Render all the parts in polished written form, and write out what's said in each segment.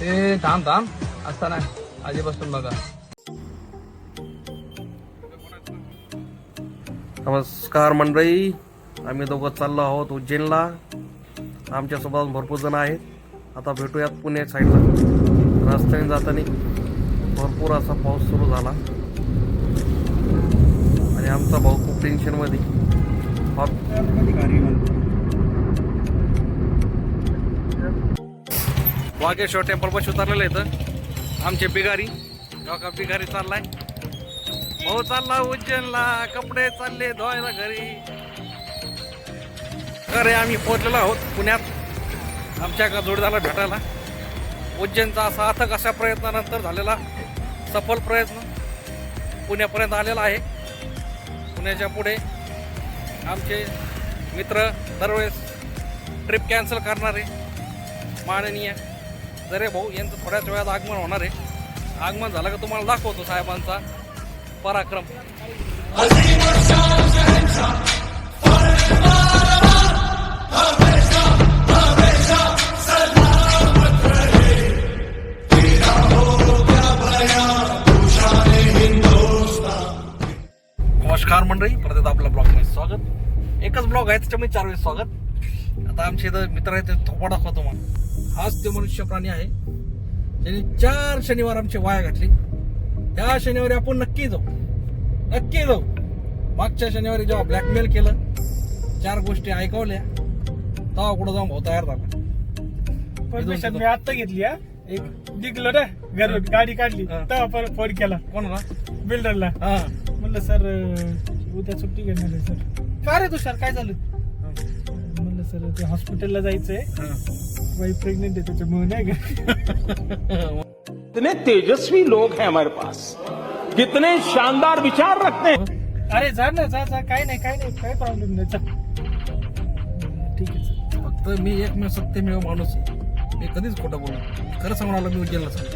ते थांब थांब असताना आधीपासून बघा. नमस्कार मंडळी, आम्ही दोघं चाललो आहोत उज्जैनला. आमच्यासोबत भरपूर जण आहेत. आता भेटूयात पुणे साईडला. रस्त्याने जाताना भरपूर असा पाऊस सुरू झाला आणि आमचा भाऊ खूप टेन्शनमध्ये. वाघेश्वर टेम्पलपाशी उतरलेलं इथं आमचे बिगारी. का बिगारी चाललाय, भाऊ चालला उज्जैनला. कपडे चालले धुवायला घरी. अरे आम्ही पोहोचलेलो आहोत पुण्यात आमच्या एका जोडीदाराला भेटायला. उज्जैनचा असा अथक अशा प्रयत्नानंतर झालेला सफल प्रयत्न पुण्यापर्यंत आलेला आहे. पुण्याच्या पुढे आमचे मित्र दरवेळेस ट्रिप कॅन्सल करणारे माननीय जरे भाऊ यांचं थोड्याच वेळात आगमन होणार आहे. आगमन झालं का तुम्हाला दाखवतो साहेबांचा पराक्रम. नमस्कार मंडळी, परत आपल्या ब्लॉगमध्ये स्वागत. एकच ब्लॉग आहे त्याच्यामध्ये 4 वेळेस स्वागत. आता आमचे इथं मित्र आहेत, ते थोपा दाखवतो मला. हाच ते मनुष्य प्राणी आहे त्यांनी 4 शनिवार आमची वाया घातली. ह्या शनिवारी आपण नक्की जाऊ. मागच्या शनिवारी जेव्हा ब्लॅकमेल केलं, 4 गोष्टी ऐकवल्या, तेव्हा कुठं जाऊन भाऊ तयार झाला. परमिशन मी आता घेतली. एक निघलो ना घरून, गाडी काढली तेव्हा परत फोन केला कोणाला? बिल्डरला. म्हणलं सर उद्या सुट्टी घेणार आहे सर. का रे तुषार काय झालं? म्हणलं सर ते हॉस्पिटलला जायचंय, वाईफ प्रेग्नेंट आहे त्याच्यामुळे नाही का. कितने तेजस्वी लोग हैं हमारे पास, कितने शानदार विचार रखते हैं. अरे जा ना, जा काय नाही काय प्रॉब्लेम नाही, चल. ठीक आहे सर. फक्त मी एकमेव सत्यमेव माणूस आहे. मी कधीच खोटं बोललो. खरं सांगून आलो मी उज्जैनला सांग.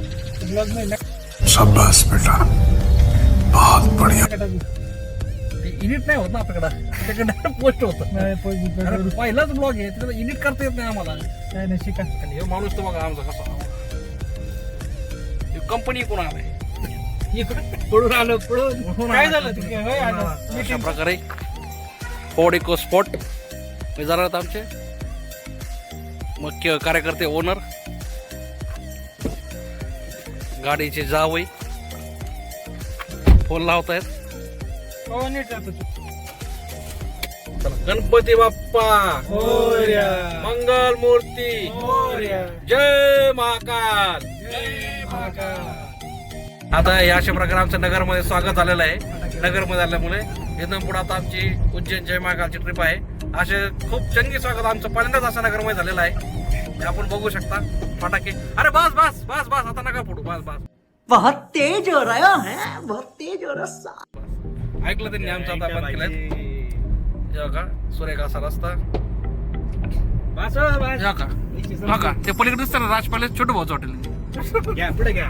ब्लॉग नाही ना. शाबाश बेटा, बहुत बढ़िया. ते एडिट नाही होत ना आपल्याकडं, त्याच्याकडे पोस्ट होतं. नाही पहिलाच ब्लॉग आहे, त्याला एडिट करता येत नाही आम्हाला. काय नाही, शिका. आणि हे माणूस तर बघा आमचा कसा. कंपनी कोण आलाय, पळून आलो काय झालं ते? अशा प्रकारे फॉर्ड इको स्पॉट विचारत आमचे मुख्य कार्यकर्ते, ओनर, गाडीचे जावई फोन लावत आहेत. गणपती बाप्पा मोरया. मंगल मूर्ती, जय महाकाल. आता हे अशा प्रकारे आमचं नगरमध्ये स्वागत झालेलं आहे. नगरमध्ये आल्यामुळे इथून पुढे आता आमची उज्जैन जय महाकालची ट्रिप आहे. असे खूप चंगी स्वागत आमचं पहिल्यांदाच असं नगरमध्ये झालेलं आहे. हे आपण बघू शकता. फटाके, अरे बस बस बस बस, आता नका फोडू, बस बस. बहुत तेज हो रहा है, बहुत तेज हो रहा. ऐकलं त्यांनी आमचं आता बंद केलंय. जेव्हा का सुरेख असा रस्ता जेव्हा का ते पलीकडे दिसतं ना राज पॅलेस, छोटं भाऊचं हॉटेल. पुढे घ्या.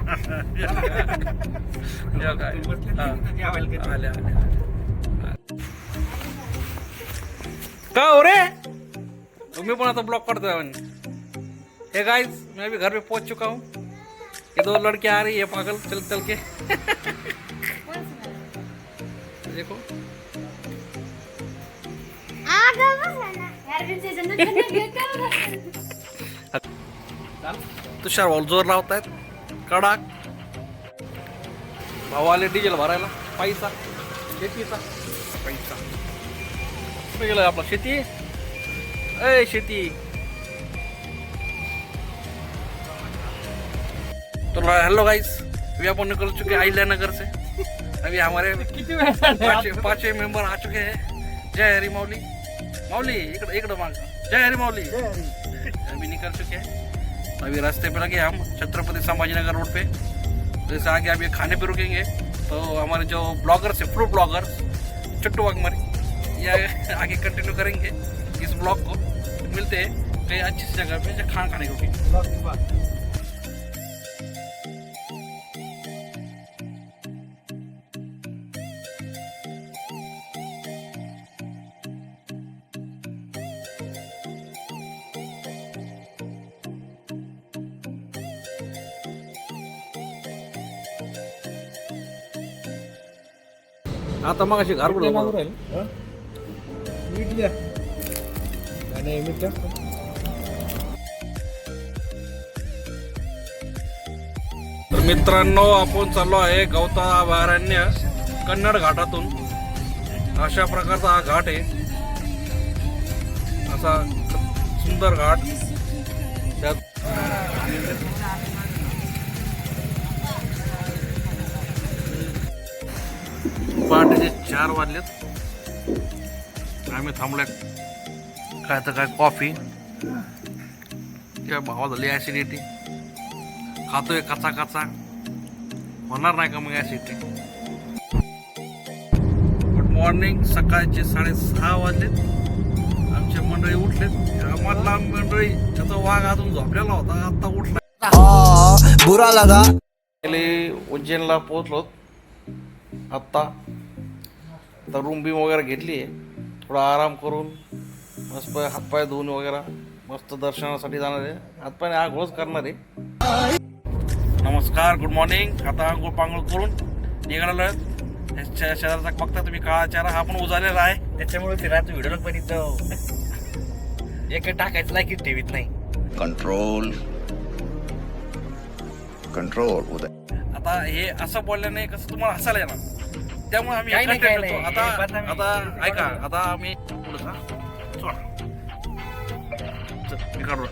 का हो रे, तुम्ही पण आता ब्लॉक करतोय. हे गाइस, मैं भी घर पे पहुंच चुका हूँ. ये 2 लड़कियां आ रही है पागल चल के. देखो तुषार भाऊ जोर लावतायत कडाक. भाऊ आले डिझेल भरायला. पैसा शेतीचा पैसा गेला आपला. शेती तो हेलो गाइस, अभी अपन निकल चुके अहिल्या नगर से. अभी हमारे किती वेळ 5 मेंबर आ चुके हैं. जय हरी माऊली इकडं मांग. जय हरी माऊली. अभी निकल चुके हैं. अभी रास्ते पे लगे हम छत्रपति संभाजीनगर रोड पे. जैसे आगे अभी खाने पे रुकेंगे तो हमारे जो ब्लॉगर्स है, फूड ब्लॉगर्स चट्टू वाघमारी, ये आगे कंटिन्यू करेंगे इस ब्लॉग को. मिलते हैं कहीं अच्छी सी जगह पे जहाँ खाने को. आता मग अशी घारगुड मीठ द्या आणि मीठ जास्त. तर मित्रांनो, आपण चाललो आहे गवता अभयारण्य कन्नड घाटातून. अशा प्रकारचा हा घाट आहे, असा सुंदर घाट. त्यात पहाटेचे 4 वाजलेत. आम्ही थांबलोय काय तर काय कॉफी. किंवा भावा झाली ॲसिडिटी. खातोय कचा कचा, होणार नाही का मग ॲसिडिटी. Good morning. सकाळचे 6:30 वाजलेत. आमचे मंडळी उठलेत. आम्हाला मंडळी त्याचा वाघ अजून झोपलेला होता, आता उठला. बुरा लगा. उज्जैनला पोहोचलो आत्ता. आता रूम बिम वगैरे घेतली आहे. थोडा आराम करून मस्त हातपाय धुवून वगैरे मस्त दर्शनासाठी जाणार आहे. हातपाय आंघोळच करणार आहे. नमस्कार, गुड मॉर्निंग. आता आंघोळ पांघोळ करून निघालेलो आहे. शेजारचा बघता तुम्ही, काळा चेहरा हा पण उजालेला आहे. त्याच्यामुळे ते रात्री व्हिडिओ पण इथं एक टाकायचं लायकीच ठेवीत नाही. कंट्रोल कंट्रोल उदय. आता हे असं बोलल्याने कसं तुम्हाला हसायला येणार, त्यामुळे आम्ही काही नाही, content काही करतो. नाही. आता बदनामी. आता ऐका, आता आम्ही पुढं का सोडा. चल, मी काढू.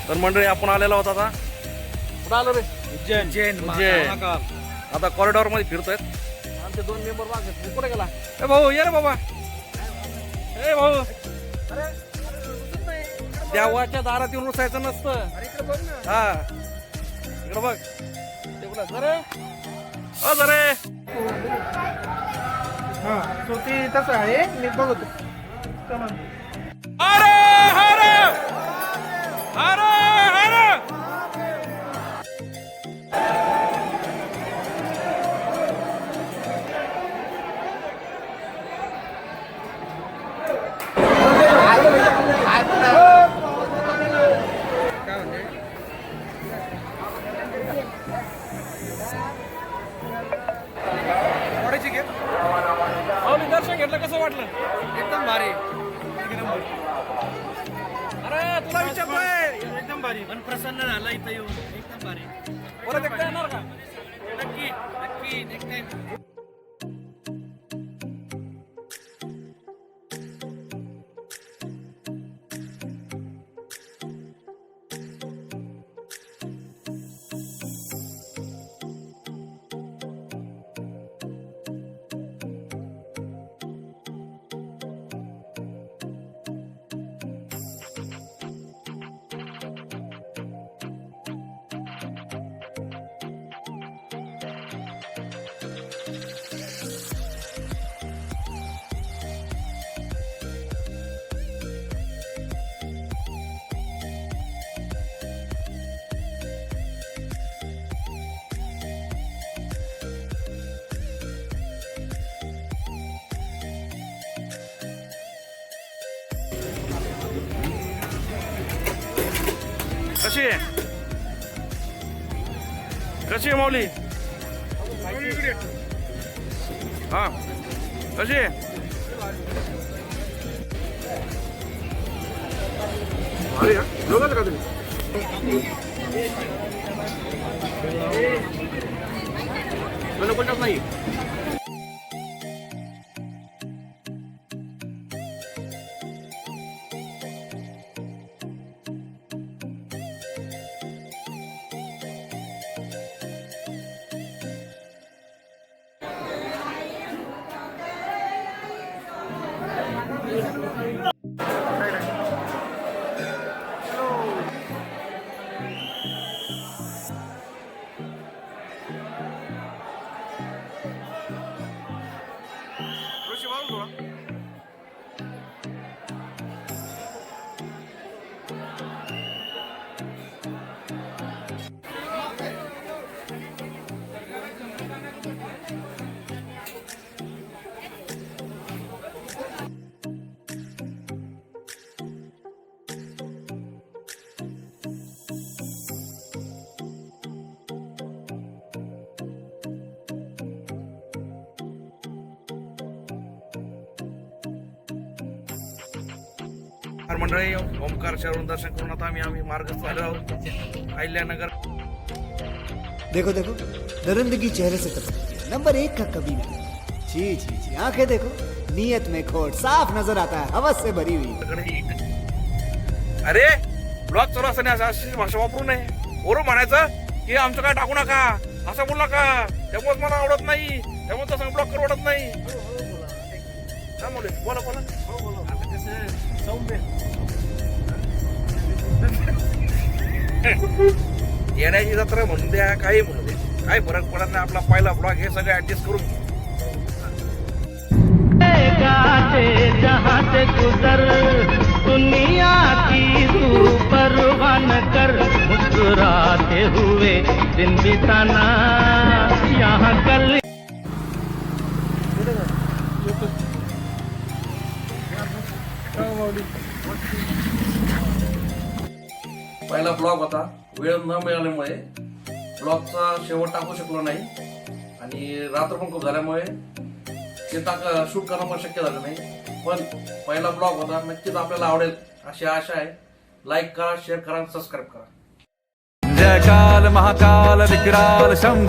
तर मंडळी, आपण आलेला होता आता. कुठं आलो रे? उज्जैन. आता कॉरिडॉर मध्ये फिरतोय. आमचे 2 मेंबर मागे. कुठे गेला? ए भाऊ, ये रे बाबा. ए भाऊ, देवाच्या दारात येऊन रुसायचं नसतं. हा, इकडं बघ. जरे हा, so ते तसं आहे. मी बघतो. चला. दर्शन घेतलं, कसं वाटलं? एकदम भारी. अरे तुला विचारतोय. एकदम भारी. पण प्रसन्न झाला इथं येऊन. एकदम भारी. परत एकदा येणार का? नक्की नक्की नेक्स्ट टाइम. कशी आहे? कशी आहे माऊली? हा, कशी आहे? का तुम्ही नाही. तर मंडळी ओमकार शहरून दर्शन करून आता आम्ही मार्गस्थ झालो आहोत अहिल्यानगर. देखो देखो दरिंदगी चेहरे से टपकती है, नंबर 1 का कबीला. जी जी जी आंखें देखो, नीयत में खोट साफ नजर आता है, हवस से भरी हुई. अरे ब्लॉग चालू असताना अशी भाषा वापरू नये. वरून म्हणायचं की आमचं काय टाकू नका, असं बोलू नका, त्यामुळे मला आवडत नाही, त्यामुळे तसं ब्लॉग करू आवडत नाही. हा मुले बोला बोला. आता कसं सौम्य येण्याची जत्रा म्हणून द्या, काही म्हणू द्या, काही फरक पडत नाही. आपला पहिला ब्लॉग हे सगळं ऍडजस्ट करून घे. जहाँ से गुजर दुनिया की तू परवाह न कर, मुस्कुराते हुए दिन बिताना यहाँ कल. पहिला ब्लॉग होता, वेळ न मिळाल्यामुळे ब्लॉगचा शेवट टाकू शकलो नाही आणि रात्र पण खूप झाल्यामुळे ते शूट करणं पण शक्य झालं नाही. पण पहिला ब्लॉग होता, नक्कीच आपल्याला आवडेल अशी आशा आहे. लाईक करा, शेअर करा, सबस्क्राईब करा. जय काल महाकाल विकराल शंभो